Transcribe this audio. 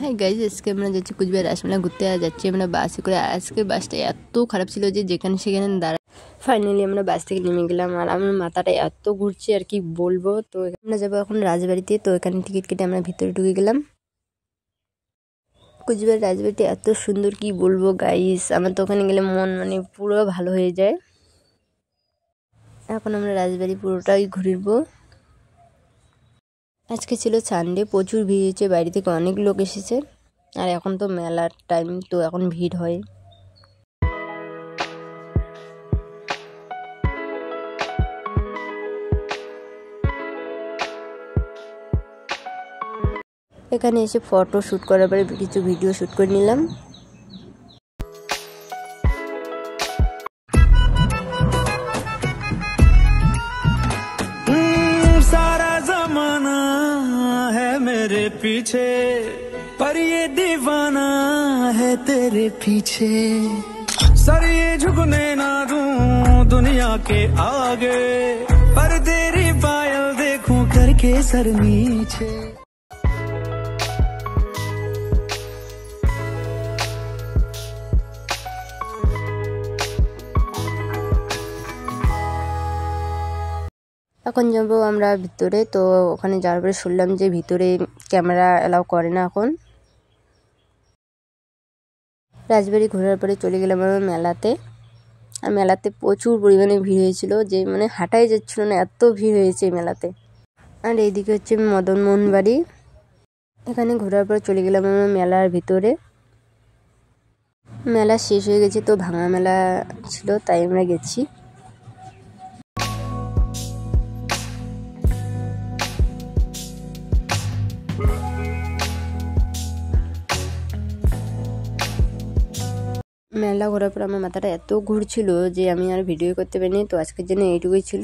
Hi guys, আজকে আমরা যাচ্ছি কুচবিহার রাসমেলা ঘুরতে যাচ্ছি আমরা বাসে করে। আজকে বাসটা এত খারাপ ছিল যে যেখানে সেখানে দাঁড়া। ফাইনালি আমরা বাস থেকে নেমে গেলাম আর আমার মাথাটা এত ঘুরছে আর কি বলবো। তো আমরা যাবো এখন রাজবাড়িতে, তো এখানে টিকিট কেটে আমরা ভিতরে ঢুকে গেলাম। কুচবিহার রাজবাড়িটা এত সুন্দর কি বলবো গাইজ, আমার তো ওখানে গেলে মন পুরো ভালো হয়ে যায়। এখন আমরা রাজবাড়ি পুরোটাই ঘুরবো। আজকে ছিল সানডে, প্রচুর ভিড় হয়েছে, বাইরে থেকে অনেক লোক এসেছে আর এখন তো মেলার টাইম, তো এখন ভিড় হয়। এখানে এসে ফটো শ্যুট করার পরে কিছু ভিডিও শ্যুট করে নিলাম। सारा जमाना है मेरे पीछे, पर ये दीवाना है तेरे पीछे। सर ये झुकने ना दूं दुनिया के आगे, पर तेरी पायल देखूं करके सर नीचे। এখন যাবো আমরা ভিতরে, তো ওখানে যাওয়ার পরে শুনলাম যে ভিতরে ক্যামেরা অ্যালাউ করে না এখন। রাজবাড়ি ঘোরার পরে চলে গেলাম আমরা মেলাতে। আর মেলাতে প্রচুর পরিমাণে ভিড় হয়েছিল, যে হাঁটাই যাচ্ছিল না, এত ভিড় হয়েছে মেলাতে। আর এইদিকে হচ্ছে মদনমোহন বাড়ি। এখানে ঘোরার পরে চলে গেলাম আমরা মেলার ভিতরে। মেলা শেষ হয়ে গেছে, তো ভাঙা মেলা ছিল তাই আমরা গেছি। মেলা ঘোরার পর আমার মাথাটা এত ঘুরছিল যে আমি আর ভিডিও করতে পারিনি। তো আজকের জন্য এইটুকুই ছিল।